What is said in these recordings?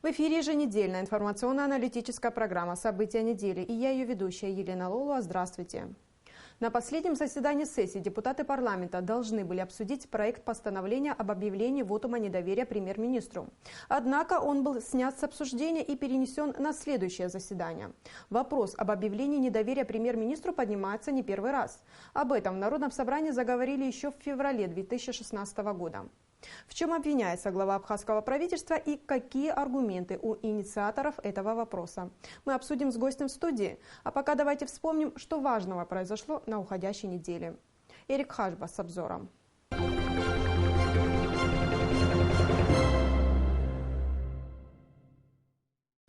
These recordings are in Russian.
В эфире еженедельная информационно-аналитическая программа «События недели» и я, ее ведущая Елена Лолуа. Здравствуйте. На последнем заседании сессии депутаты парламента должны были обсудить проект постановления об объявлении вотума недоверия премьер-министру. Однако он был снят с обсуждения и перенесен на следующее заседание. Вопрос об объявлении недоверия премьер-министру поднимается не первый раз. Об этом в Народном собрании заговорили еще в феврале 2016 года. В чем обвиняется глава абхазского правительства и какие аргументы у инициаторов этого вопроса? Мы обсудим с гостем в студии. А пока давайте вспомним, что важного произошло на уходящей неделе. Эрик Хашба с обзором.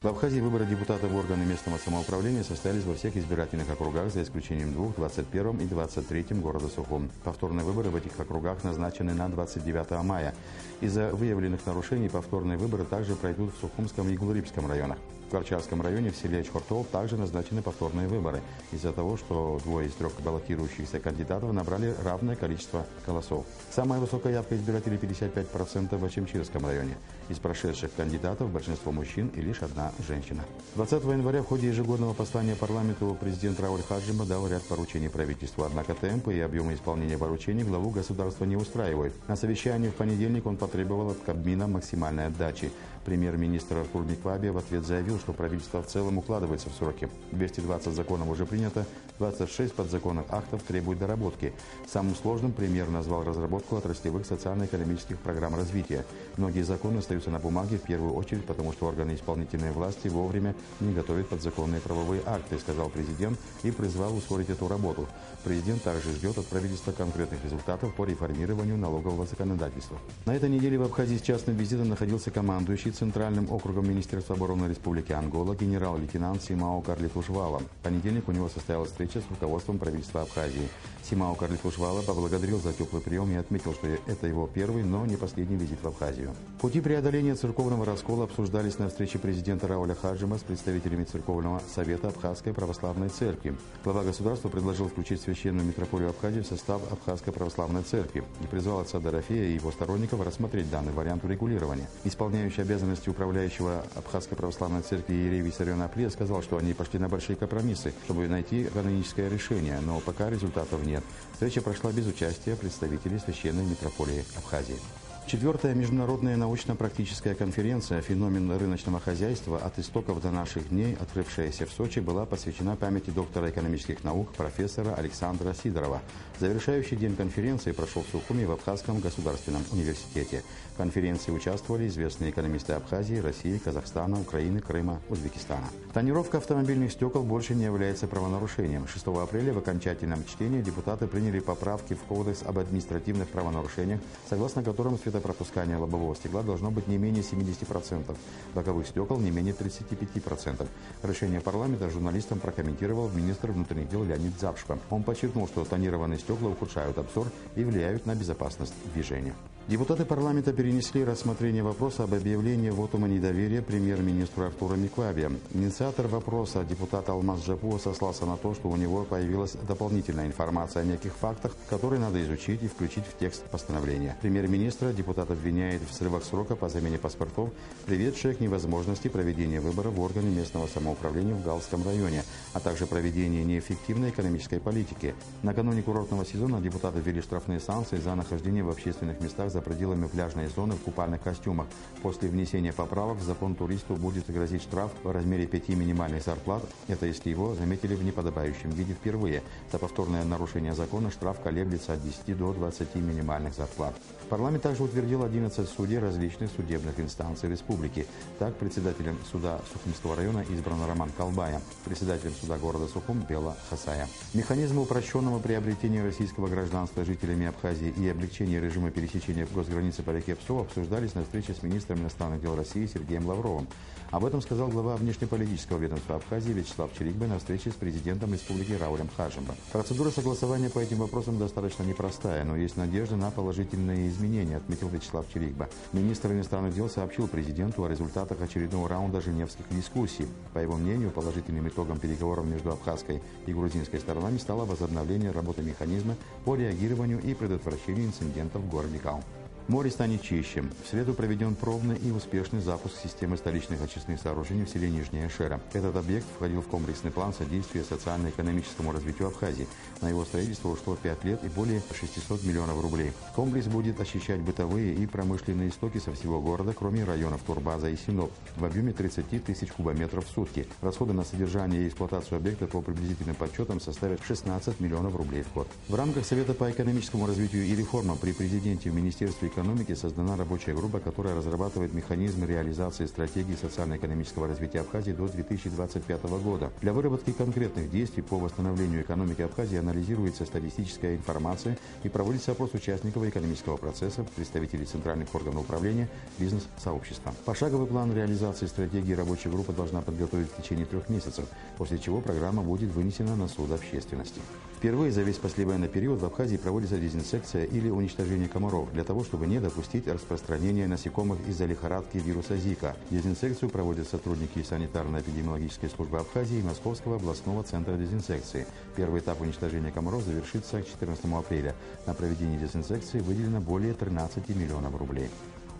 В Абхазии выборы депутатов в органы местного самоуправления состоялись во всех избирательных округах, за исключением двух, 21-м и 23-м города Сухум. Повторные выборы в этих округах назначены на 29 мая. Из-за выявленных нарушений повторные выборы также пройдут в Сухумском и Гулрипском районах. В Корчарском районе в селе Чхортол также назначены повторные выборы из-за того, что двое из трех баллотирующихся кандидатов набрали равное количество голосов. Самая высокая явка избирателей 55% в Ачимчирском районе. Из прошедших кандидатов большинство мужчин и лишь одна женщина. 20 января в ходе ежегодного послания парламенту президент Рауль Хаджиба дал ряд поручений правительству. Однако темпы и объемы исполнения поручений главу государства не устраивают. На совещании в понедельник он потребовал от Кабмина максимальной отдачи. Премьер-министр Артур Микваби в ответ заявил, что правительство в целом укладывается в сроки. 220 законов уже принято, 26 подзаконных актов требуют доработки. Самым сложным премьер назвал разработку отраслевых социально-экономических программ развития. Многие законы остаются на бумаге в первую очередь, потому что органы исполнительной власти вовремя не готовят подзаконные правовые акты, сказал президент и призвал ускорить эту работу. Президент также ждет от правительства конкретных результатов по реформированию налогового законодательства. На этой неделе в Абхазии с частным визитом находился командующий Центральным округом Министерства обороны Республики Ангола генерал-лейтенант Симао Карлифушвала. В понедельник у него состоялась встреча с руководством правительства Абхазии. Симао Карлифушвала поблагодарил за теплый прием и отметил, что это его первый, но не последний визит в Абхазию. Пути преодоления церковного раскола обсуждались на встрече президента Рауля Хаджима с представителями Церковного совета Абхазской православной церкви. Глава государства предложил включить священную митрополию Абхазии в состав Абхазской православной церкви и призвал отца Дорофея и его сторонников рассмотреть данный вариант урегулирования. Исполняющий обязанности управляющего Абхазской православной церкви иерей Виссарион Аплия сказал, что они пошли на большие компромиссы, чтобы найти каноническое решение, но пока результатов нет. Встреча прошла без участия представителей священной митрополии Абхазии. Четвертая международная научно-практическая конференция «Феномен рыночного хозяйства. От истоков до наших дней», открывшаяся в Сочи, была посвящена памяти доктора экономических наук профессора Александра Сидорова. Завершающий день конференции прошел в Сухуми в Абхазском государственном университете. В конференции участвовали известные экономисты Абхазии, России, Казахстана, Украины, Крыма, Узбекистана. Тонировка автомобильных стекол больше не является правонарушением. 6 апреля в окончательном чтении депутаты приняли поправки в Кодекс об административных правонарушениях, согласно которым светопропускание лобового стекла должно быть не менее 70%, боковых стекол не менее 35%. Решение парламента журналистам прокомментировал министр внутренних дел Леонид Запшко. Он подчеркнул, что тонированные стекла ухудшают обзор и влияют на безопасность движения. Депутаты парламента перенесли рассмотрение вопроса об объявлении вотума недоверия премьер-министру Артуру Микваби. Инициатор вопроса, депутат Алмаз Джапуа, сослался на то, что у него появилась дополнительная информация о неких фактах, которые надо изучить и включить в текст постановления. Премьер-министра депутат обвиняет в срывах срока по замене паспортов, приведших к невозможности проведения выборов в органы местного самоуправления в Галском районе, а также проведения неэффективной экономической политики. Накануне курортного сезона депутаты ввели штрафные санкции за нахождение в общественных местах за пределами пляжной зоны в купальных костюмах. После внесения поправок в закон туристу будет грозить штраф в размере 5 минимальных зарплат. Это если его заметили в неподобающем виде впервые. За повторное нарушение закона штраф колеблется от 10 до 20 минимальных зарплат. Парламент также утвердил 11 судей различных судебных инстанций республики. Так, председателем суда Сухумского района избран Роман Колбая, председателем суда города Сухум Бела Хасая. Механизмы упрощенного приобретения российского гражданства жителями Абхазии и облегчения режима пересечения госграницы по реке Псо обсуждались на встрече с министром иностранных дел России Сергеем Лавровым. Об этом сказал глава внешнеполитического ведомства Абхазии Вячеслав Чирикбе на встрече с президентом республики Раулем Хаджибом. Процедура согласования по этим вопросам достаточно непростая, но есть надежда на положительные изменения, отметил Вячеслав Чирикбе. Министр иностранных дел сообщил президенту о результатах очередного раунда женевских дискуссий. По его мнению, положительным итогом переговоров между абхазской и грузинской сторонами стало возобновление работы механизма по реагированию и предотвращению инцидентов в городе Кал. Море станет чище. В среду проведен пробный и успешный запуск системы столичных очистных сооружений в селе Нижняя Шера. Этот объект входил в комплексный план содействия социально-экономическому развитию Абхазии. На его строительство ушло 5 лет и более 600 миллионов рублей. Комплекс будет очищать бытовые и промышленные стоки со всего города, кроме районов Турбаза и Синоп, в объеме 30 тысяч кубометров в сутки. Расходы на содержание и эксплуатацию объекта по приблизительным подсчетам составят 16 миллионов рублей в год. В рамках Совета по экономическому развитию и реформам при президенте в Министерстве экономики создана рабочая группа, которая разрабатывает механизмы реализации стратегии социально-экономического развития Абхазии до 2025 года. Для выработки конкретных действий по восстановлению экономики Абхазии анализируется статистическая информация и проводится опрос участников экономического процесса, представителей центральных органов управления, бизнес-сообщества. Пошаговый план реализации стратегии рабочая группа должна подготовить в течение 3 месяцев, после чего программа будет вынесена на суд общественности. Впервые за весь послевоенный период в Абхазии проводится дезинсекция или уничтожение комаров для того, чтобы не допустить распространения насекомых из-за лихорадки вируса Зика. Дезинсекцию проводят сотрудники санитарно-эпидемиологической службы Абхазии и Московского областного центра дезинсекции. Первый этап уничтожения комаров завершится к 14 апреля. На проведение дезинсекции выделено более 13 миллионов рублей.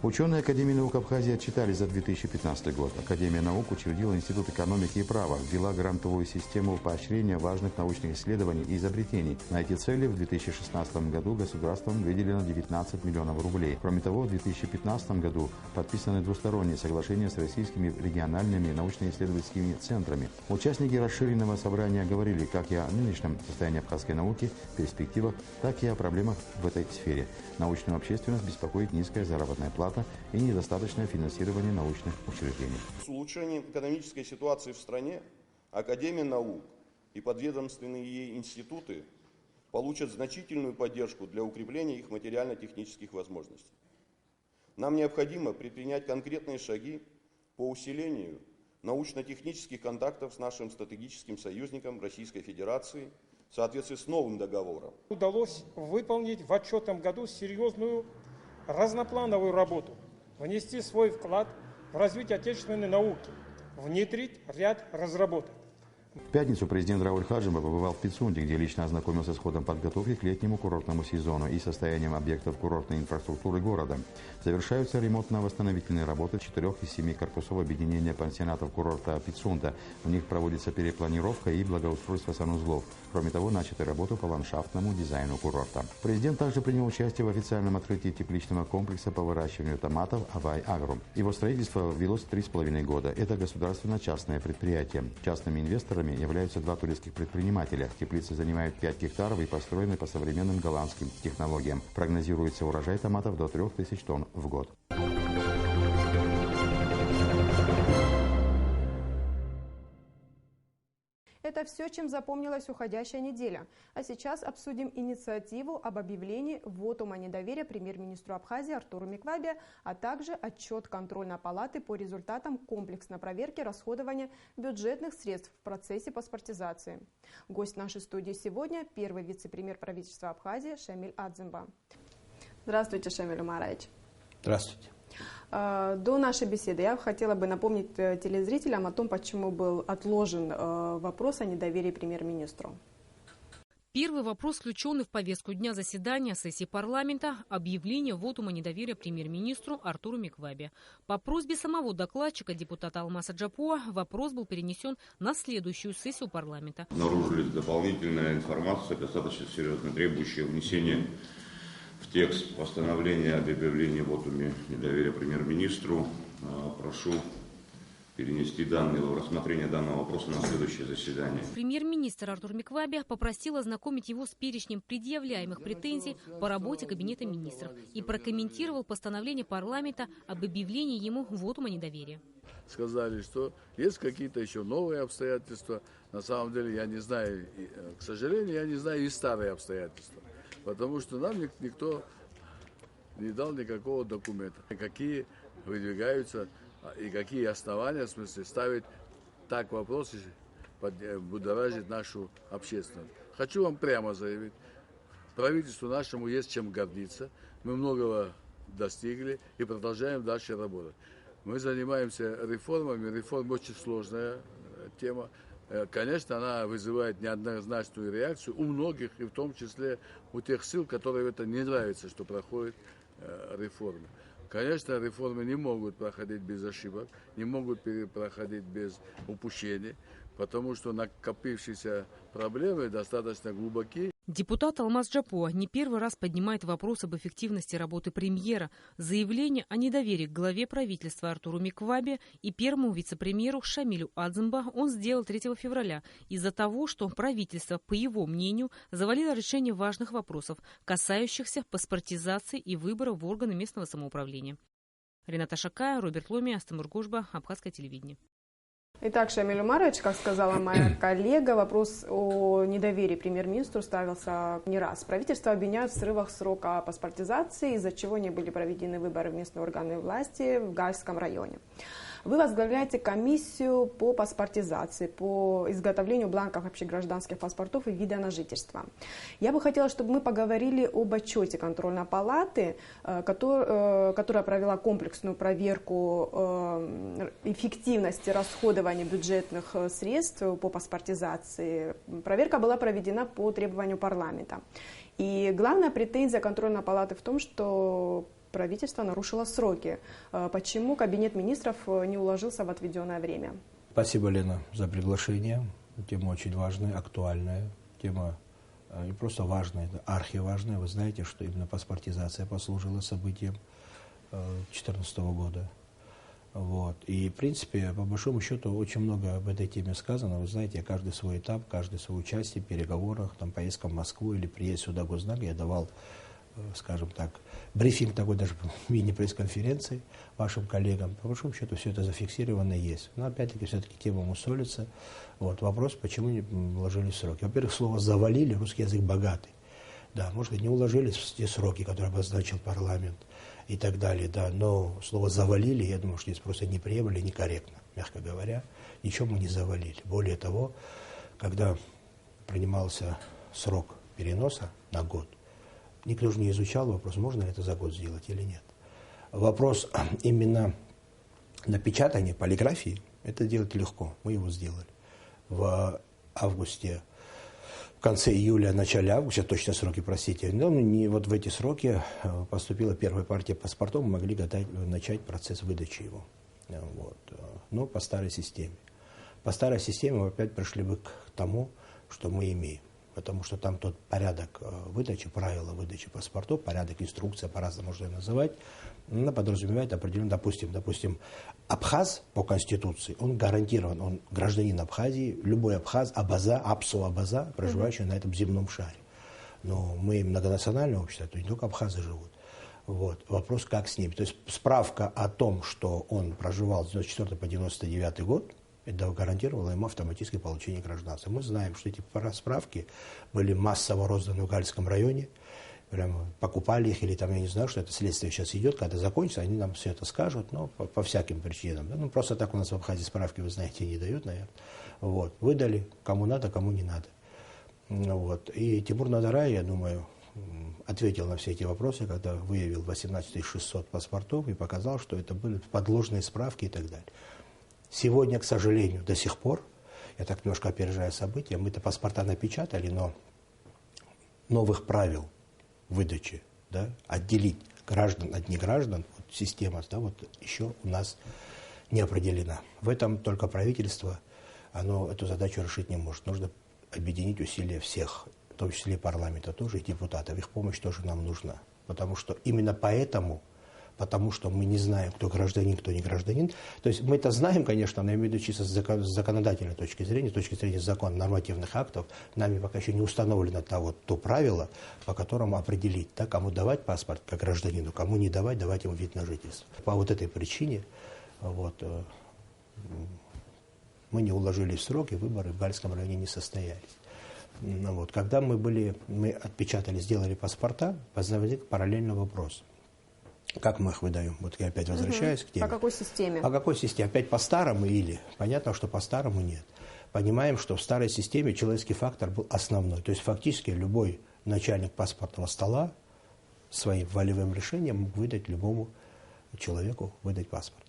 Ученые Академии наук Абхазии отчитались за 2015 год. Академия наук учредила Институт экономики и права, ввела грантовую систему поощрения важных научных исследований и изобретений. На эти цели в 2016 году государством выделено 19 миллионов рублей. Кроме того, в 2015 году подписаны двусторонние соглашения с российскими региональными научно-исследовательскими центрами. Участники расширенного собрания говорили как и о нынешнем состоянии абхазской науки, перспективах, так и о проблемах в этой сфере. Научную общественность беспокоит низкая заработная плата и недостаточное финансирование научных учреждений. С улучшением экономической ситуации в стране Академия наук и подведомственные ей институты получат значительную поддержку для укрепления их материально-технических возможностей. Нам необходимо предпринять конкретные шаги по усилению научно-технических контактов с нашим стратегическим союзником Российской Федерации в соответствии с новым договором. Удалось выполнить в отчетном году серьезную разноплановую работу, внести свой вклад в развитие отечественной науки, внедрить ряд разработок. В пятницу президент Рауль Хаджимов побывал в Пицунде, где лично ознакомился с ходом подготовки к летнему курортному сезону и состоянием объектов курортной инфраструктуры города. Завершаются ремонтно-восстановительные работы 4 из 7 корпусов объединения пансионатов курорта Пицунда. В них проводится перепланировка и благоустройство санузлов. Кроме того, начаты работы по ландшафтному дизайну курорта. Президент также принял участие в официальном открытии тепличного комплекса по выращиванию томатов «Авай Агро». Его строительство велось 3,5 года. Это государственно-частное предприятие. Частными инвесторами являются 2 турецких предпринимателя. Теплицы занимают 5 гектаров и построены по современным голландским технологиям. Прогнозируется урожай томатов до 3000 тонн в год. Это все, чем запомнилась уходящая неделя. А сейчас обсудим инициативу об объявлении вотума недоверия премьер-министру Абхазии Артуру Миквабе, а также отчет контрольной палаты по результатам комплексной проверки расходования бюджетных средств в процессе паспортизации. Гость нашей студии сегодня – первый вице-премьер правительства Абхазии Шамиль Адзимба. Здравствуйте, Шамиль Умарович. Здравствуйте. До нашей беседы я хотела бы напомнить телезрителям о том, почему был отложен вопрос о недоверии премьер-министру. Первый вопрос, включенный в повестку дня заседания сессии парламента – объявление вотума недоверия премьер-министру Артуру Миквабе. По просьбе самого докладчика, депутата Алмаса Джапуа, вопрос был перенесен на следующую сессию парламента. Обнаружилась дополнительная информация, достаточно серьезно требующая внесения в текст постановления об объявлении вотума недоверия премьер-министру. Прошу перенести рассмотрение данного вопроса на следующее заседание. Премьер-министр Артур Миквабе попросил ознакомить его с перечнем предъявляемых претензий по работе Кабинета министров и прокомментировал постановление парламента об объявлении ему вотума недоверия. Сказали, что есть какие-то еще новые обстоятельства. На самом деле я не знаю, к сожалению, я не знаю и старые обстоятельства. Потому что нам никто не дал никакого документа. Какие выдвигаются и какие основания, в смысле, ставить так вопросы, будоражить нашу общественность. Хочу вам прямо заявить, правительству нашему есть чем гордиться. Мы многого достигли и продолжаем дальше работать. Мы занимаемся реформами. Реформа очень сложная тема. Конечно, она вызывает неоднозначную реакцию у многих, и в том числе у тех сил, которым это не нравится, что проходит реформы. Конечно, реформы не могут проходить без ошибок, не могут проходить без упущений, потому что накопившиеся проблемы достаточно глубокие. Депутат Алмаз Джапуа не первый раз поднимает вопрос об эффективности работы премьера. Заявление о недоверии к главе правительства Артуру Миквабе и первому вице-премьеру Шамилю Адзымба он сделал 3 февраля из-за того, что правительство, по его мнению, завалило решение важных вопросов, касающихся паспортизации и выборов в органы местного самоуправления. Рената Шакая, Роберт Ломи, Астамур Гожба, Абхазское телевидение. Итак, Шамиль Умарович, как сказала моя коллега, вопрос о недоверии премьер-министру ставился не раз. Правительство обвиняют в срывах срока паспортизации, из-за чего не были проведены выборы в местные органы власти в Гальском районе. Вы возглавляете комиссию по паспортизации, по изготовлению бланков общегражданских паспортов и вида на жительство. Я бы хотела, чтобы мы поговорили об отчете контрольной палаты, которая провела комплексную проверку эффективности расходования бюджетных средств по паспортизации. Проверка была проведена по требованию парламента. И главная претензия контрольной палаты в том, что правительство нарушило сроки. Почему кабинет министров не уложился в отведенное время? Спасибо, Лена, за приглашение. Тема очень важная, актуальная. Тема не просто важная, это архиважная. Вы знаете, что именно паспортизация послужила событием 2014 года. Вот. И, в принципе, по большому счету, очень много об этой теме сказано. Вы знаете, каждый свой этап, каждое свое участие в переговорах, там, поездка в Москву или приезд сюда в Госзнак, я давал, скажем так, брифинг такой даже в мини-пресс-конференции вашим коллегам. По большому счету все это зафиксировано есть. Но опять-таки все-таки тема мусолится. Вот вопрос, почему не уложились в сроки. Во-первых, слово «завалили», русский язык богатый. Да, может быть, не уложились в те сроки, которые обозначил парламент и так далее, да, но слово «завалили», я думаю, что здесь просто неприемлемо и некорректно, мягко говоря. Ничего мы не завалили. Более того, когда принимался срок переноса на год, никто же не изучал вопрос, можно ли это за год сделать или нет. Вопрос именно напечатания, полиграфии, это делать легко. Мы его сделали. В августе, в конце июля, начале августа, точно сроки, простите, но не вот в эти сроки поступила первая партия паспортов, мы могли начать процесс выдачи его. Вот. Но по старой системе. По старой системе мы опять пришли бы к тому, что мы имеем. Потому что там тот порядок выдачи, правила выдачи паспортов, порядок, инструкция, по-разному можно ее называть, она подразумевает определенно, допустим, абхаз по Конституции, он гарантирован, он гражданин Абхазии, любой абхаз, абаза, абза, проживающий на этом земном шаре. Но мы многонациональное общество, то не только абхазы живут. Вот. Вопрос, как с ними. То есть справка о том, что он проживал с 94 по 99 год, это гарантировало ему автоматическое получение гражданства. Мы знаем, что эти справки были массово розданы в Гальском районе, прямо покупали их, или там, я не знаю, что это следствие сейчас идет, когда закончится, они нам все это скажут, но по всяким причинам. Да? Ну, просто так у нас в Абхазии справки, вы знаете, не дают, наверное. Вот. Выдали, кому надо, кому не надо. Вот. И Тимур Надарай, я думаю, ответил на все эти вопросы, когда выявил 18 600 паспортов и показал, что это были подложные справки и так далее. Сегодня, к сожалению, до сих пор, я так немножко опережаю события, мы-то паспорта напечатали, но новых правил выдачи, да, отделить граждан от неграждан, вот система, да, вот еще у нас не определена. В этом только правительство, оно эту задачу решить не может. Нужно объединить усилия всех, в том числе и парламента тоже, и депутатов. Их помощь тоже нам нужна. Потому что именно потому что мы не знаем, кто гражданин, кто не гражданин. То есть мы это знаем, конечно, но я имею в виду чисто с законодательной точки зрения закона, нормативных актов, нами пока еще не установлено то правило, по которому определить, да, кому давать паспорт как гражданину, кому не давать ему вид на жительство. По вот этой причине вот, мы не уложились в сроки, выборы в Гальском районе не состоялись. Вот. Когда мы отпечатали, сделали паспорта, возник параллельный вопрос. Как мы их выдаем? Вот я опять возвращаюсь к теме. По какой системе? По какой системе? Опять по-старому или? Понятно, что по-старому нет. Понимаем, что в старой системе человеческий фактор был основной. То есть фактически любой начальник паспортного стола своим волевым решением мог выдать любому человеку выдать паспорт.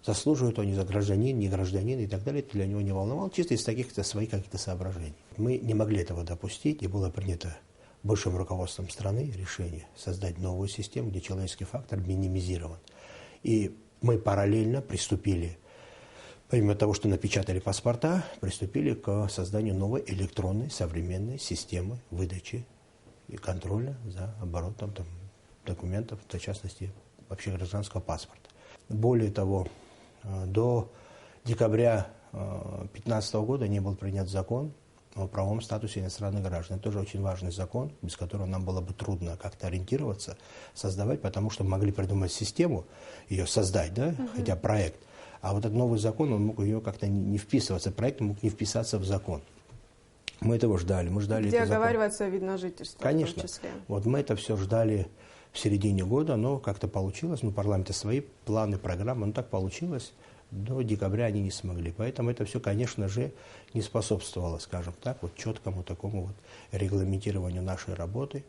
Заслуживает он не за гражданин, не гражданин и так далее, это для него не волновало, чисто из таких своих каких-то соображений. Мы не могли этого допустить, и было принято высшим руководством страны решение создать новую систему, где человеческий фактор минимизирован. И мы параллельно приступили, помимо того, что напечатали паспорта, приступили к созданию новой электронной современной системы выдачи и контроля за оборотом там, документов, в частности, вообще гражданского паспорта. Более того, до декабря 2015 года не был принят закон о правовом статусе иностранных граждан. Это тоже очень важный закон, без которого нам было бы трудно как-то ориентироваться, создавать, потому что могли придумать систему, ее создать, да, хотя проект. А вот этот новый закон, он мог ее как-то не вписываться, проект мог не вписаться в закон. Мы этого ждали. Мы ждали где оговаривается вид на жительство. Конечно. В том числе. Вот мы это все ждали в середине года, но как-то получилось. Ну, парламенты свои планы, программы, но так получилось. До декабря они не смогли. Поэтому это все, конечно же, не способствовало, скажем так, вот четкому такому вот регламентированию нашей работы.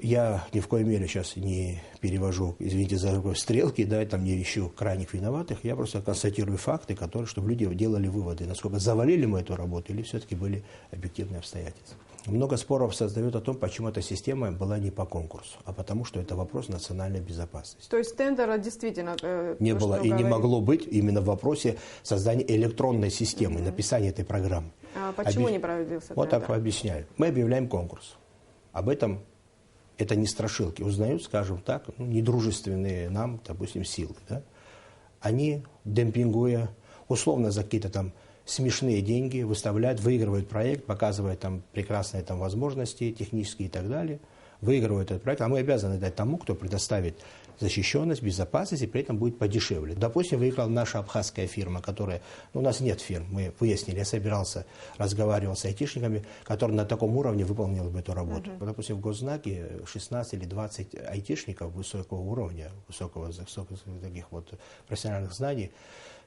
Я ни в коей мере сейчас не перевожу, извините за стрелки, да, там не ищу крайних виноватых, я просто констатирую факты, которые, чтобы люди делали выводы, насколько завалили мы эту работу или все-таки были объективные обстоятельства. Много споров создают о том, почему эта система была не по конкурсу, а потому что это вопрос национальной безопасности. То есть тендера действительно не было и не могло быть именно в вопросе создания электронной системы, написания этой программы. А почему не проводился вот тендер? Так объясняю. Мы объявляем конкурс. Об этом это не страшилки. Узнают, скажем так, ну, недружественные нам, допустим, силы. Да? Они, демпингуя, условно за какие-то там смешные деньги, выставляют, выигрывают проект, показывают там прекрасные там возможности технические и так далее, выигрывают этот проект, а мы обязаны дать тому, кто предоставит защищенность, безопасность и при этом будет подешевле. Допустим, выиграла наша абхазская фирма, которая, ну, у нас нет фирм, мы выяснили, я собирался, разговаривал с айтишниками, которые на таком уровне выполнили бы эту работу. Допустим, в Госзнаке 16 или 20 айтишников высокого уровня, высоких таких вот профессиональных знаний,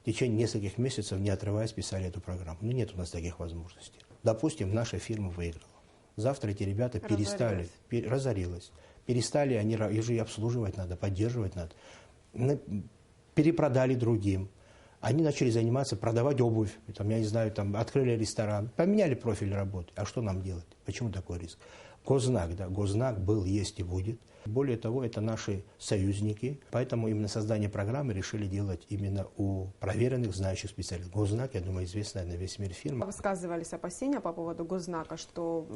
в течение нескольких месяцев, не отрываясь, писали эту программу. Ну, нет у нас таких возможностей. Допустим, наша фирма выиграла. Завтра эти ребята перестали, разорилась. Перестали, их же обслуживать надо, поддерживать надо. Перепродали другим. Они начали заниматься, продавать обувь. Там, я не знаю, там, открыли ресторан. Поменяли профиль работы. А что нам делать? Почему такой риск? Госзнак, да, Госзнак был, есть и будет. Более того, это наши союзники, поэтому именно создание программы решили делать именно у проверенных, знающих специалистов. Госзнак, я думаю, известная на весь мир фирма. Высказывались опасения по поводу Госзнака, что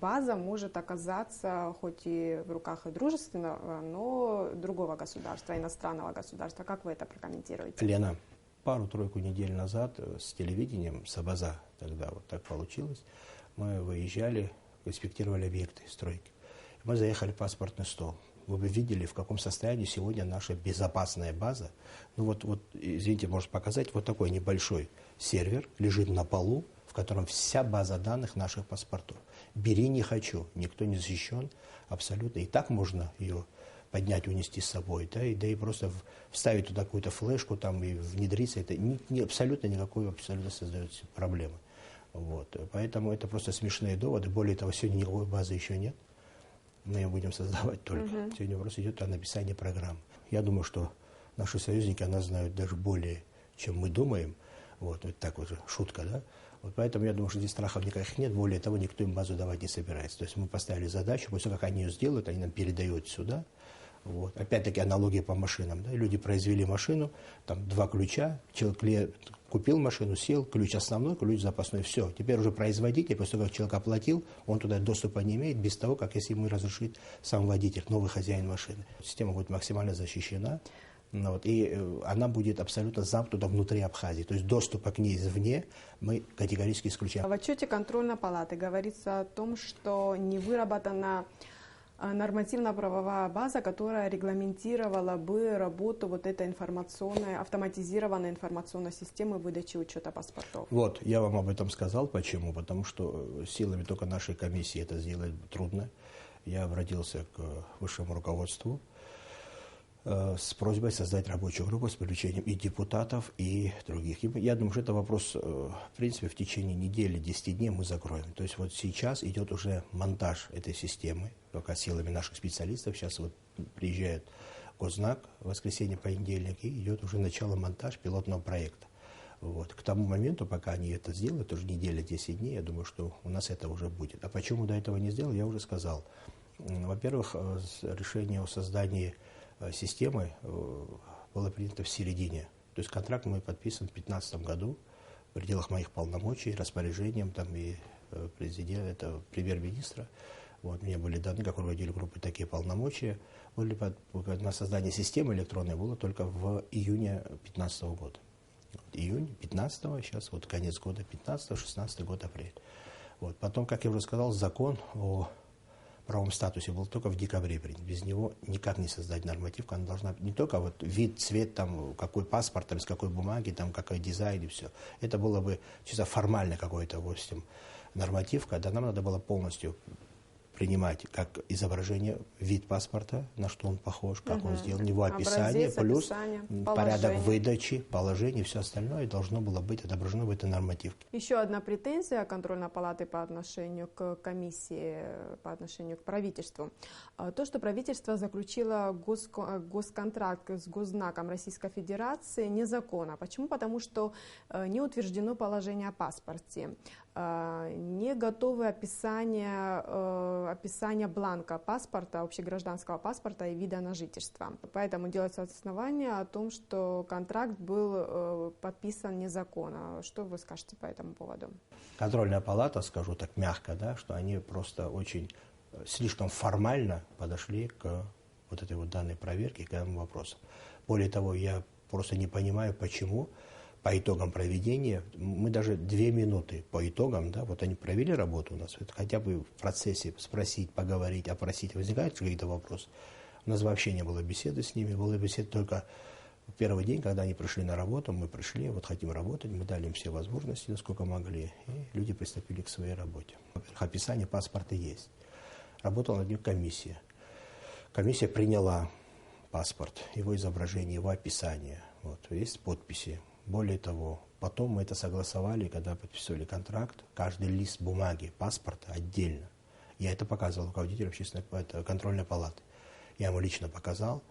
база может оказаться хоть и в руках и дружественного, но другого государства, иностранного государства. Как вы это прокомментируете? Лена, пару-тройку недель назад с телевидением, с Абаза, тогда вот так получилось, мы выезжали, инспектировали объекты стройки. Мы заехали в паспортный стол. Вы бы видели, в каком состоянии сегодня наша безопасная база. Ну вот, извините, может показать, вот такой небольшой сервер лежит на полу, в котором вся база данных наших паспортов. Бери не хочу, никто не защищен абсолютно. И так можно ее поднять, унести с собой, да и просто вставить туда какую-то флешку там, и внедриться. Это абсолютно никакой абсолютно создает проблемы. Вот. Поэтому это просто смешные доводы. Более того, сегодня никакой базы еще нет. Мы ее будем создавать только. Сегодня вопрос идет о написании программ. Я думаю, что наши союзники о нас знают даже более, чем мы думаем. Вот так вот же, шутка, да? Вот поэтому я думаю, что здесь страхов никаких нет. Более того, никто им базу давать не собирается. То есть мы поставили задачу, после того, как они ее сделают, они нам передают сюда. Вот. Опять-таки аналогия по машинам. Да? Люди произвели машину, там 2 ключа, человек купил машину, сел, ключ основной, ключ запасной, все. Теперь уже производитель, после того, как человек оплатил, он туда доступа не имеет, без того, как если ему разрешит сам водитель, новый хозяин машины. Система будет максимально защищена, вот, и она будет абсолютно замкнута внутри Абхазии. То есть доступа к ней извне мы категорически исключаем. В отчете контрольной палаты говорится о том, что не выработана нормативно-правовая база, которая регламентировала бы работу вот этой информационной, автоматизированной информационной системы выдачи учета паспортов. Вот, я вам об этом сказал. Почему? Потому что силами только нашей комиссии это сделать трудно. Я обратился к высшему руководству с просьбой создать рабочую группу с привлечением и депутатов, и других. Я думаю, что это вопрос, в принципе, в течение недели, 10 дней мы закроем. То есть вот сейчас идет уже монтаж этой системы, пока силами наших специалистов. Сейчас вот приезжает Госзнак в воскресенье, понедельник, и идет уже начало монтаж пилотного проекта. Вот. К тому моменту, пока они это сделают, тоже неделя, 10 дней, я думаю, что у нас это уже будет. А почему до этого не сделал, я уже сказал. Во-первых, решение о создании системы было принято в середине. То есть контракт мой подписан в 2015 году в пределах моих полномочий, распоряжением там и президента, это премьер-министра. Вот, мне были даны, как руководитель группы, такие полномочия. Были на создание системы электронной было только в июне 2015 года. Вот, июнь 2015, сейчас вот конец года 2015-16 год, апрель. Вот, потом, как я уже сказал, закон о правовом статусе был только в декабре принят. Без него никак не создать нормативку. Она должна не только вот вид, цвет, там, какой паспорт, там, с какой бумаги, там, какой дизайн и все. Это было бы чисто формально какой-то, в общем, нормативка. Да, нам надо было полностью принимать как изображение, вид паспорта, на что он похож, как он сделан, его описание, плюс порядок выдачи, положение, все остальное должно было быть отображено в этой нормативке. Еще одна претензия контрольной палаты по отношению к комиссии, по отношению к правительству. То, что правительство заключило госконтракт с Госзнаком Российской Федерации, незаконно. Почему? Потому что не утверждено положение о паспорте, не готовы описание бланка паспорта, общегражданского паспорта и вида на жительство. Поэтому делается основание о том, что контракт был подписан незаконно. Что вы скажете по этому поводу? Контрольная палата, скажу так мягко, да, что они просто очень слишком формально подошли к вот этой вот данной проверке, к этому вопросу. Более того, я просто не понимаю, почему по итогам проведения, мы даже 2 минуты по итогам, да, вот они провели работу у нас, хотя бы в процессе спросить, поговорить, опросить, возникают какие-то вопросы. У нас вообще не было беседы с ними, была беседа только в первый день, когда они пришли на работу, мы пришли, вот хотим работать, мы дали им все возможности, насколько могли, и люди приступили к своей работе. Во-первых, описание паспорта есть. Работала над ним комиссия. Комиссия приняла паспорт, его изображение, его описание, вот, есть подписи. Более того, потом мы это согласовали, когда подписывали контракт, каждый лист бумаги, паспорта отдельно. Я это показывал руководителю общественной контрольной палаты. Я ему лично показал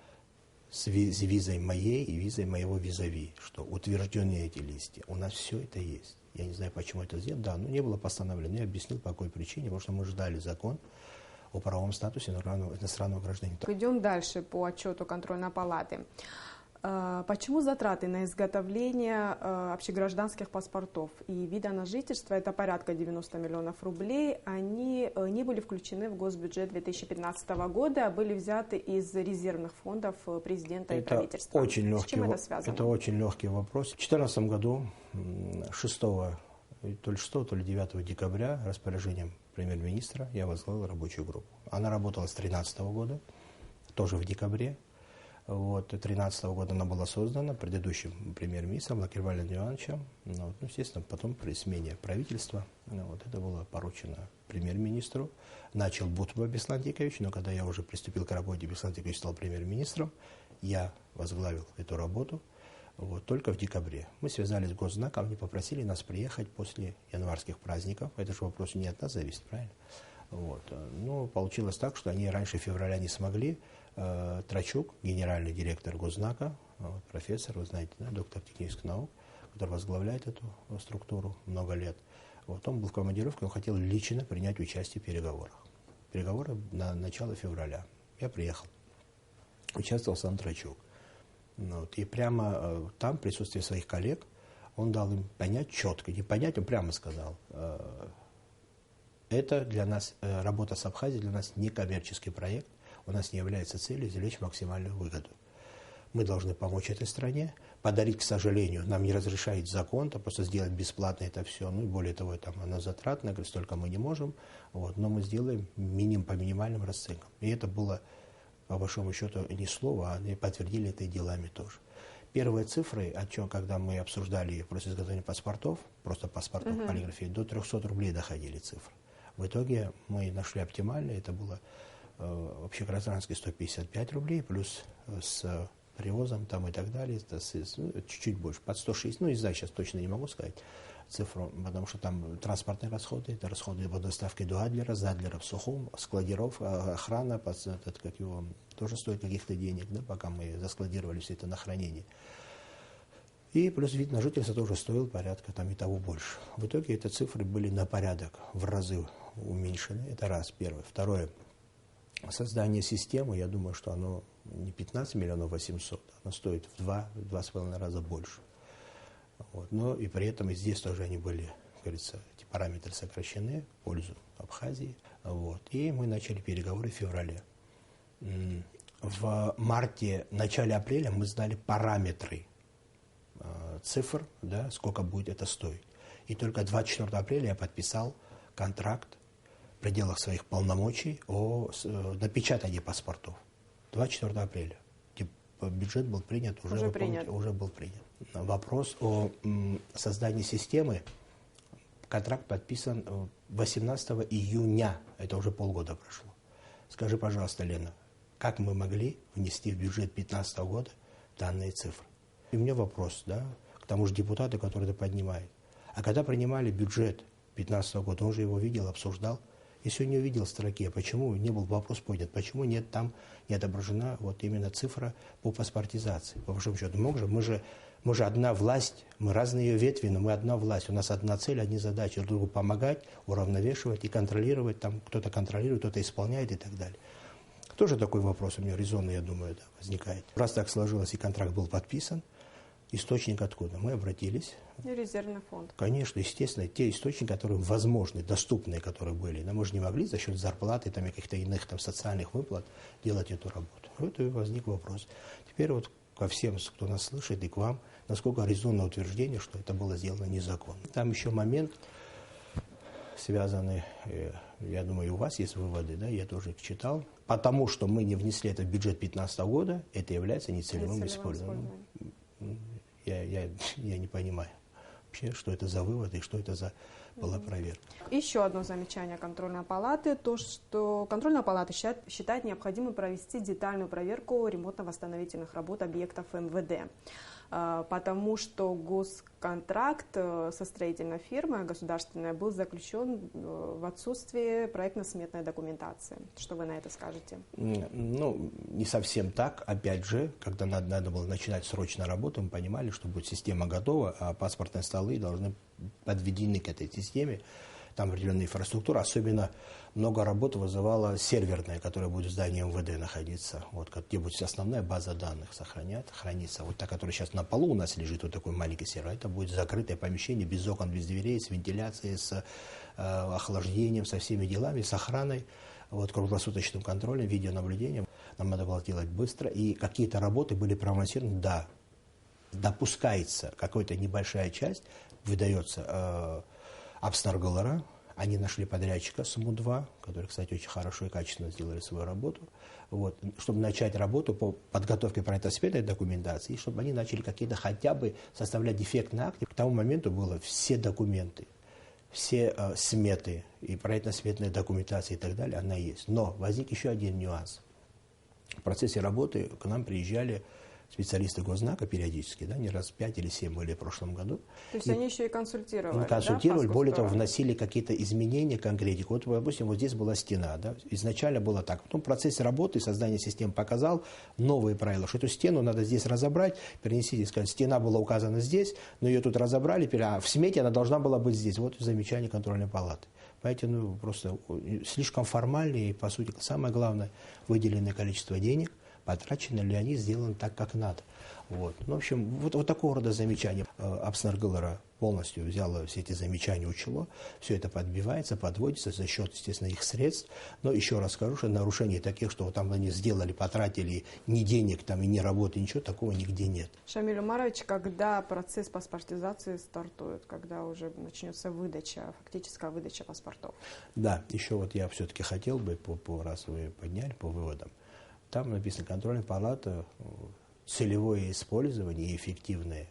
с визой моей и визой моего визави, что утверждены эти листы. У нас все это есть. Я не знаю, почему это сделано. Да, но не было постановлено. Я объяснил, по какой причине, потому что мы ждали закон о правовом статусе иностранного гражданина. Идем дальше по отчету контрольной палаты. Почему затраты на изготовление общегражданских паспортов и вида на жительство, это порядка 90 миллионов рублей, они не были включены в госбюджет 2015 года, а были взяты из резервных фондов президента и правительства? Очень легкий, с чем это связано? Это очень легкий вопрос. В 2014 году 6, то ли 9 декабря распоряжением премьер-министра я возглавил рабочую группу. Она работала с 2013 года, тоже в декабре. Вот, 2013 года она была создана предыдущим премьер-министром Лакирвалем Ивановичем. Вот, естественно, потом при смене правительства вот, это было поручено премьер-министру. Начал Бутба Беслан Дикович, но когда я уже приступил к работе, Беслан Дикович стал премьер-министром, я возглавил эту работу вот, только в декабре. Мы связались с Госзнаком, они попросили нас приехать после январских праздников. Это же вопрос не от нас зависит, правильно? Вот. Но получилось так, что они раньше февраля не смогли. Трачук, генеральный директор Госзнака, вот, профессор, вы знаете, да, доктор технических наук, который возглавляет эту структуру много лет. Вот, он был в командировке, он хотел лично принять участие в переговорах. Переговоры на начало февраля. Я приехал. Участвовал сам Трачук. Вот, и прямо там, в присутствии своих коллег, он дал им понять четко, не понять, он прямо сказал, это для нас, работа с Абхазией для нас не коммерческий проект, у нас не является целью извлечь максимальную выгоду. Мы должны помочь этой стране, подарить, к сожалению, нам не разрешает закон, то просто сделать бесплатно это все, ну и более того, там оно затратно, говорит, столько мы не можем, вот, но мы сделаем по минимальным расценкам. И это было, по большому счету, не слово, а они подтвердили это и делами тоже. Первые цифры, о чем, когда мы обсуждали вопрос изготовления паспортов, просто паспортов полиграфии, до 300 рублей доходили цифры. В итоге мы нашли оптимальное, это было общегражданские 155 рублей, плюс с привозом там и так далее, чуть-чуть больше, под 160, ну не знаю, сейчас точно не могу сказать цифру, потому что там транспортные расходы, это расходы по доставке до Адлера, с Адлера в Сухум, складировка, охрана, как его, тоже стоит каких-то денег, да, пока мы заскладировали все это на хранение. И плюс вид на жительство тоже стоил порядка там и того больше. В итоге эти цифры были на порядок в разы уменьшены. Это раз, первое. Второе. Создание системы, я думаю, что оно не 15 миллионов 800, оно стоит в 2,5 раза больше. Вот. Но и при этом и здесь тоже они были, как говорится, эти параметры сокращены в пользу Абхазии. Вот. И мы начали переговоры в феврале. В марте, начале апреля мы сдали параметры цифр, да, сколько будет это стоить. И только 24 апреля я подписал контракт в пределах своих полномочий о напечатании паспортов. 24 апреля. Бюджет был принят, уже был принят. Вопрос о создании системы, контракт подписан 18 июня, это уже полгода прошло. Скажи, пожалуйста, Лена, как мы могли внести в бюджет 2015 года данные цифры? И у меня вопрос, да, к тому же депутату, который это поднимает. А когда принимали бюджет 2015 года, он же его видел, обсуждал. Если он не увидел строки, почему не был вопрос поднят, почему нет там не отображена вот именно цифра по паспортизации? По большому счету, мы же одна власть, мы разные ее ветви, но мы одна власть. У нас одна цель, одни задачи, друг другу помогать, уравновешивать и контролировать. Там кто-то контролирует, кто-то исполняет и так далее. Тоже такой вопрос у меня резонный, я думаю, да, возникает. Раз так сложилось и контракт был подписан, источник откуда? Мы обратились. И резервный фонд. Конечно, естественно, те источники, которые возможны, доступные, которые были. Но мы же не могли за счет зарплаты там, и каких-то иных там, социальных выплат делать эту работу. Вот и возник вопрос. Теперь вот ко всем, кто нас слышит, и к вам, насколько резонное утверждение, что это было сделано незаконно. Там еще момент, связанный, я думаю, и у вас есть выводы, да, я тоже их читал. Потому что мы не внесли это в бюджет 2015 года, это является нецелевым использованием. Я не понимаю вообще, что это за вывод и что это за была проверка. Еще одно замечание контрольной палаты, то, что контрольная палата считает необходимым провести детальную проверку ремонтно-восстановительных работ объектов МВД, потому что госконтракт со строительной фирмой государственной был заключен в отсутствии проектно-сметной документации. Что вы на это скажете? Ну, не совсем так. Опять же, когда надо было начинать срочно работу, мы понимали, что будет система готова, а паспортные столы должны подведены к этой системе. Там определенная инфраструктура, особенно много работы вызывала серверная, которая будет в здании МВД находиться, вот, где будет основная база данных храниться. Вот та, которая сейчас на полу у нас лежит, вот такой маленький сервер, это будет закрытое помещение, без окон, без дверей, с вентиляцией, с охлаждением, со всеми делами, с охраной, вот, круглосуточным контролем, видеонаблюдением. Нам надо было делать быстро, и какие-то работы были проанонсированы, да, допускается какая-то небольшая часть, выдается Апснаргалара, они нашли подрядчика СМУ-2, который, кстати, очень хорошо и качественно сделали свою работу, вот, чтобы начать работу по подготовке проектно-сметной документации, и чтобы они начали какие-то хотя бы составлять дефектные акты. К тому моменту было все документы, все сметы и проектно-сметная документация и так далее, она есть. Но возник еще один нюанс. В процессе работы к нам приезжали специалисты Госзнака периодически, да, не раз 5 или 7 были в прошлом году. То есть они еще и консультировали, консультировали, да, более того, вносили какие-то изменения, конкретику. Вот, допустим, вот здесь была стена, да, изначально было так. Потом в процессе работы, создания системы показал новые правила, что эту стену надо здесь разобрать, перенести, сказать, стена была указана здесь, но ее тут разобрали, а в смете она должна была быть здесь. Вот замечание контрольной палаты. Понимаете, ну, просто слишком формальные, и, по сути, самое главное, выделенное количество денег, потрачены ли они, сделаны так, как надо. Вот. Ну, в общем, вот такого рода замечания. Апснаргалара полностью взяла все эти замечания, учила, все это подбивается, подводится за счет, естественно, их средств. Но еще раз скажу, что нарушений таких, что вот там они сделали, потратили ни денег, там, и ни работы, ничего такого нигде нет. Шамиль Умарович, когда процесс паспортизации стартует, когда уже начнется выдача, фактическая выдача паспортов? Да, еще вот я все-таки хотел бы, раз вы подняли по выводам, там написано, контрольная палата, целевое использование и эффективное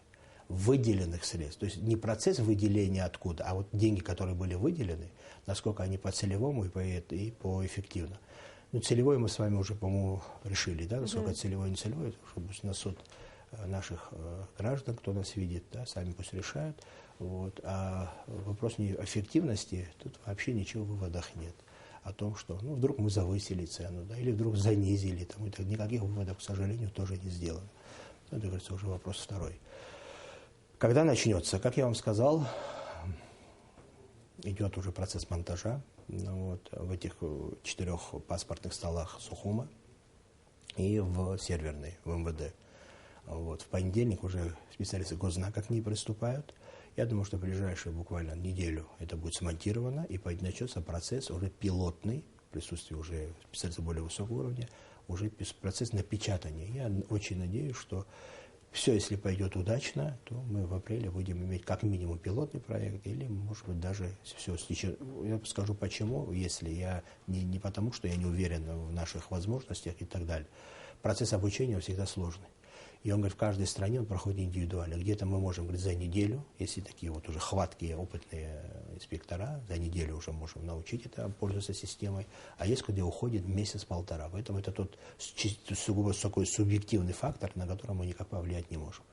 выделенных средств. То есть не процесс выделения откуда, а вот деньги, которые были выделены, насколько они по целевому и по эффективно. Ну, целевое мы с вами уже, по-моему, решили, да, насколько целевое и нецелевое, это уже будет на суд наших граждан, кто нас видит, да, сами пусть решают. Вот. А вопрос эффективности, тут вообще ничего в выводах нет. О том, что вдруг мы завысили цену, да, или вдруг занизили, там, и так, никаких выводов, к сожалению, тоже не сделано. Это, говорится, уже вопрос второй. Когда начнется? Как я вам сказал, идет уже процесс монтажа в этих 4 паспортных столах Сухума и в серверной, в МВД. В понедельник уже специалисты госзнака к ней приступают. Я думаю, что в ближайшую буквально неделю это будет смонтировано и начнется процесс уже пилотный, в присутствии уже специалистов более высокого уровня, уже процесс напечатания. Я очень надеюсь, что все, если пойдет удачно, то мы в апреле будем иметь как минимум пилотный проект, или, может быть, даже все стечет. Я скажу почему, если я не потому, что я не уверен в наших возможностях и так далее. Процесс обучения всегда сложный. И он говорит, в каждой стране он проходит индивидуально. Где-то мы можем, говорит, за неделю, если такие вот уже хваткие, опытные инспектора, за неделю уже можем научить это, пользоваться системой. А есть, где уходит месяц-полтора. Поэтому это тот сугубо такой субъективный фактор, на который мы никак повлиять не можем.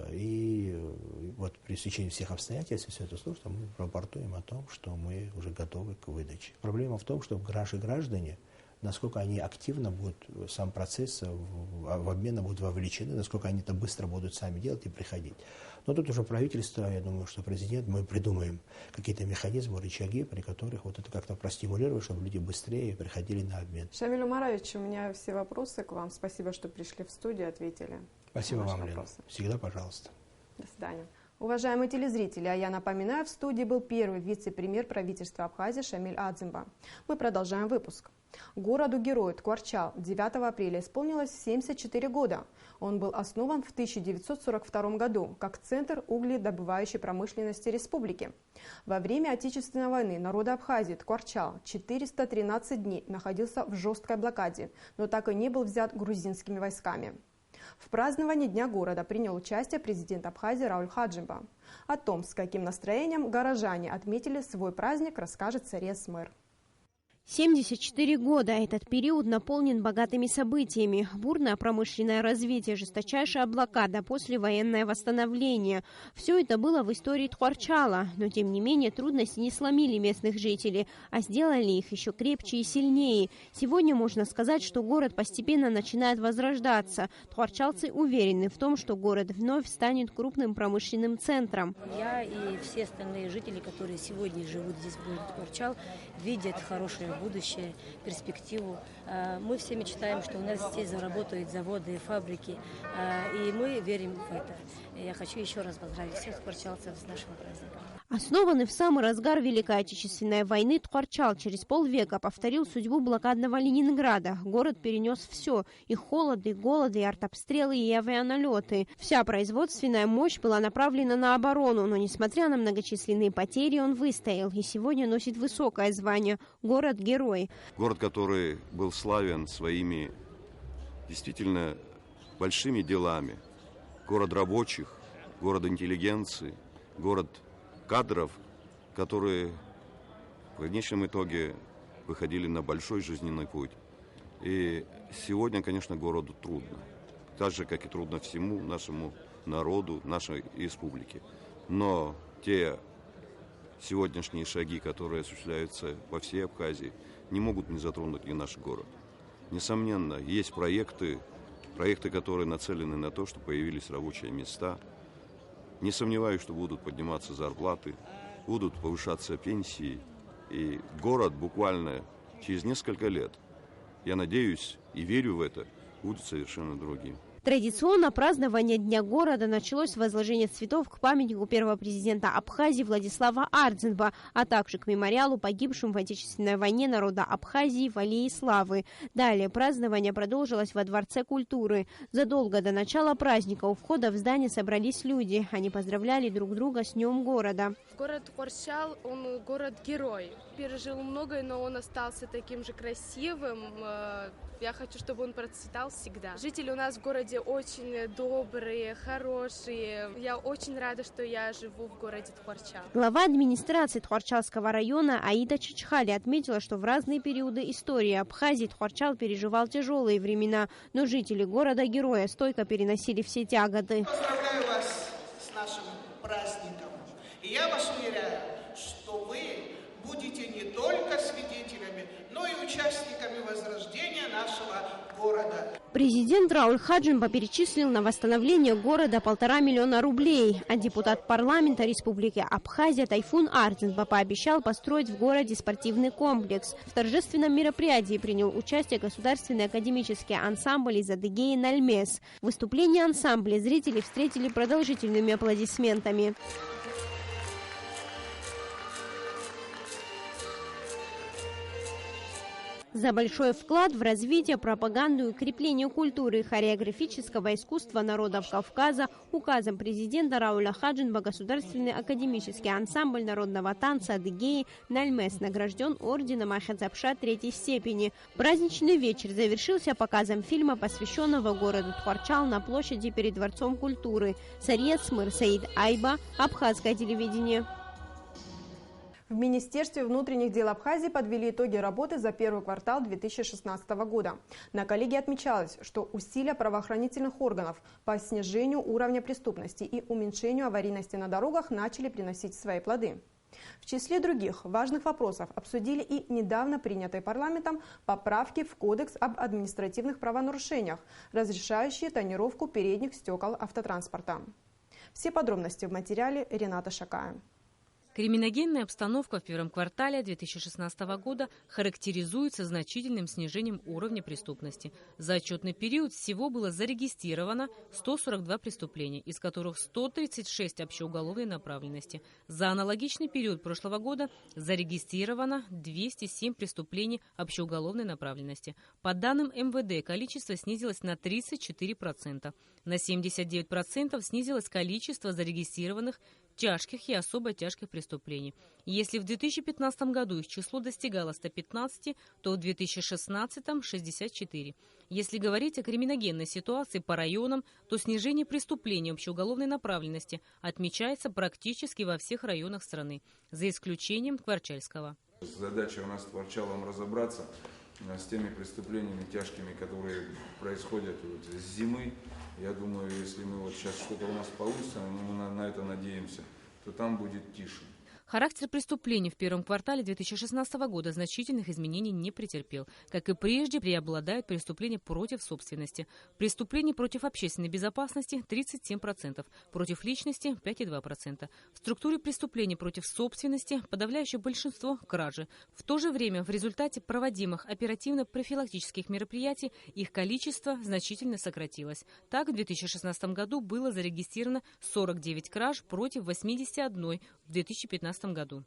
И вот при стечении всех обстоятельств, все это сложно, мы рапортуем о том, что мы уже готовы к выдаче. Проблема в том, что наши граждане, насколько они активно будут, сам процесс в обмена будут вовлечены, насколько они это быстро будут сами делать и приходить. Но тут уже правительство, я думаю, что президент, мы придумаем какие-то механизмы, рычаги, при которых вот это как-то простимулировать, чтобы люди быстрее приходили на обмен. Шамиль Умарович, у меня все вопросы к вам. Спасибо, что пришли в студию, ответили. Спасибо вам, Лена. Всегда пожалуйста. До свидания. Уважаемые телезрители, а я напоминаю, в студии был первый вице-премьер правительства Абхазии Шамиль Адзимба. Мы продолжаем выпуск. Городу-герою Ткварчал 9 апреля исполнилось 74 года. Он был основан в 1942 году как центр угледобывающей промышленности республики. Во время Отечественной войны народ Абхазии Ткварчал 413 дней находился в жесткой блокаде, но так и не был взят грузинскими войсками. В праздновании Дня города принял участие президент Абхазии Рауль Хаджимба. О том, с каким настроением горожане отметили свой праздник, расскажет Сарес-мэр. 74 года. Этот период наполнен богатыми событиями. Бурное промышленное развитие, жесточайшая блокада, послевоенное восстановление. Все это было в истории Ткварчала. Но, тем не менее, трудности не сломили местных жителей, а сделали их еще крепче и сильнее. Сегодня можно сказать, что город постепенно начинает возрождаться. Ткварчалцы уверены в том, что город вновь станет крупным промышленным центром. Я и все остальные жители, которые сегодня живут здесь, в городе Ткварчал, видят хорошее будущее, перспективу. Мы все мечтаем, что у нас здесь заработают заводы, фабрики, и мы верим в это. Я хочу еще раз поздравить всех ткварчалцев с нашим праздником. Основанный в самый разгар Великой Отечественной войны, Ткварчал через полвека повторил судьбу блокадного Ленинграда. Город перенес все – и холод, и голод, и артобстрелы, и авианалеты. Вся производственная мощь была направлена на оборону, но, несмотря на многочисленные потери, он выстоял и сегодня носит высокое звание – город-герой. Город, который был славен своими действительно большими делами. Город рабочих, город интеллигенции, город кадров, которые в конечном итоге выходили на большой жизненный путь. И сегодня, конечно, городу трудно. Так же, как и трудно всему нашему народу, нашей республике. Но те сегодняшние шаги, которые осуществляются во всей Абхазии, не могут не затронуть и наш город. Несомненно, есть проекты, которые нацелены на то, чтобы появились рабочие места. Не сомневаюсь, что будут подниматься зарплаты, будут повышаться пенсии. И город буквально через несколько лет, я надеюсь и верю в это, будет совершенно другим. Традиционно празднование Дня города началось с возложения цветов к памятнику первого президента Абхазии Владислава Ардзинба, а также к мемориалу погибшим в Отечественной войне народа Абхазии в Аллее Славы. Далее празднование продолжилось во Дворце культуры. Задолго до начала праздника у входа в здание собрались люди. Они поздравляли друг друга с Днем города. Город Ткварчал, он город-герой. Пережил многое, но он остался таким же красивым. Я хочу, чтобы он процветал всегда. Жители у нас в городе очень добрые, хорошие. Я очень рада, что я живу в городе Ткварчал. Глава администрации Ткварчалского района Аида Чичхали отметила, что в разные периоды истории Абхазии Ткварчал переживал тяжелые времена, но жители города-героя стойко переносили все тяготы. Поздравляю вас с нашим праздником. И я вас уверяю, что вы будете не только свидетелями, но и участниками возрождения нашего города. города. Президент Рауль Хаджимба перечислил на восстановление города 1,5 миллиона рублей, а депутат парламента Республики Абхазия Тайфун Артинба пообещал построить в городе спортивный комплекс. В торжественном мероприятии принял участие государственный академический ансамбль из Адыгеи «Нальмес». Выступление ансамбля зрители встретили продолжительными аплодисментами. За большой вклад в развитие, пропаганду и укрепление культуры и хореографического искусства народов Кавказа указом президента Рауля Хаджимба государственный академический ансамбль народного танца Адыгеи «Нальмес» награжден орденом Ахедзапша 3-й степени. Праздничный вечер завершился показом фильма, посвященного городу Тхуарчал на площади перед Дворцом культуры. Сария Смыр, Саид Айба, Абхазское телевидение. В Министерстве внутренних дел Абхазии подвели итоги работы за первый квартал 2016 года. На коллегии отмечалось, что усилия правоохранительных органов по снижению уровня преступности и уменьшению аварийности на дорогах начали приносить свои плоды. В числе других важных вопросов обсудили и недавно принятые парламентом поправки в Кодекс об административных правонарушениях, разрешающие тонировку передних стекол автотранспорта. Все подробности в материале Рената Шакая. Криминогенная обстановка в первом квартале 2016 года характеризуется значительным снижением уровня преступности. За отчетный период всего было зарегистрировано 142 преступления, из которых 136 общеуголовной направленности. За аналогичный период прошлого года зарегистрировано 207 преступлений общеуголовной направленности. По данным МВД, количество снизилось на 34%. На 79% снизилось количество зарегистрированных тяжких и особо тяжких преступлений. Если в 2015 году их число достигало 115, то в 2016 – 64. Если говорить о криминогенной ситуации по районам, то снижение преступлений общеуголовной направленности отмечается практически во всех районах страны, за исключением Тхуарчальского. Задача у нас с Тхуарчалом разобраться с теми преступлениями тяжкими, которые происходят с зимы. Я думаю, если мы сейчас что-то у нас получится, мы на это надеемся, то там будет тише. Характер преступлений в первом квартале 2016 года значительных изменений не претерпел. Как и прежде, преобладают преступления против собственности. Преступления против общественной безопасности – 37%, против личности – 5,2%. В структуре преступлений против собственности подавляющее большинство – кражи. В то же время в результате проводимых оперативно-профилактических мероприятий их количество значительно сократилось. Так, в 2016 году было зарегистрировано 49 краж против 81 в 2015 году.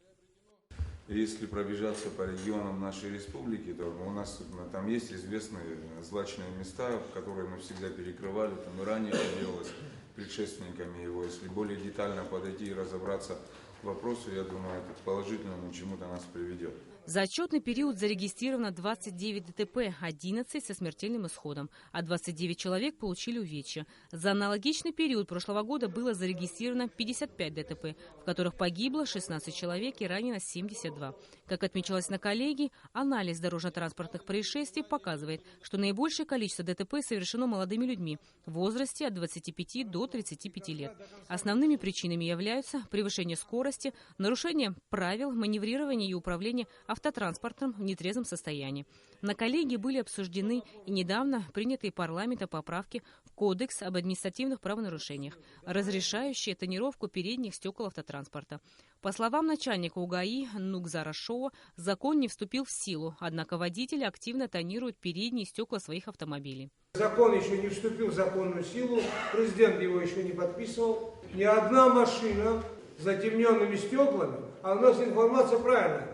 Если пробежаться по регионам нашей республики, то у нас там есть известные злачные места, которые мы всегда перекрывали, там и ранее делалось предшественниками его. Если более детально подойти и разобраться в вопросу, я думаю, это к положительному чему-то нас приведет. За отчетный период зарегистрировано 29 ДТП, 11 со смертельным исходом, а 29 человек получили увечья. За аналогичный период прошлого года было зарегистрировано 55 ДТП, в которых погибло 16 человек и ранено 72. Как отмечалось на коллегии, анализ дорожно-транспортных происшествий показывает, что наибольшее количество ДТП совершено молодыми людьми в возрасте от 25 до 35 лет. Основными причинами являются превышение скорости, нарушение правил маневрирования и управления автотранспортом в нетрезвом состоянии. На коллегии были обсуждены и недавно принятые парламентом поправки в Кодекс об административных правонарушениях, разрешающие тонировку передних стекол автотранспорта. По словам начальника УГАИ Нугзара Шоу, закон не вступил в силу, однако водители активно тонируют передние стекла своих автомобилей. Закон еще не вступил в законную силу, президент его еще не подписывал. Ни одна машина с затемненными стеклами, а у нас информация правильная.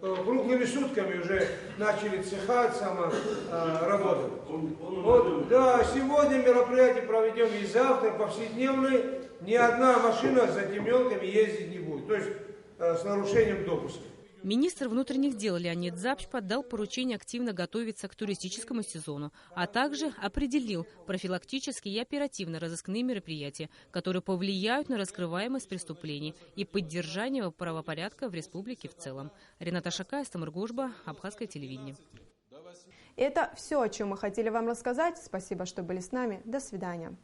Круглыми сутками уже начали цеха работать. Вот, да, сегодня мероприятие проведем и завтра, повседневные. Ни одна машина с затемненками ездить не будет, то есть с нарушением допуска. Министр внутренних дел Леонид Запчпа дал поручение активно готовиться к туристическому сезону, а также определил профилактические и оперативно-розыскные мероприятия, которые повлияют на раскрываемость преступлений и поддержание правопорядка в республике в целом. Рената Шакая, Стамыр Гожба, Абхазское телевидение. Это все, о чем мы хотели вам рассказать. Спасибо, что были с нами. До свидания.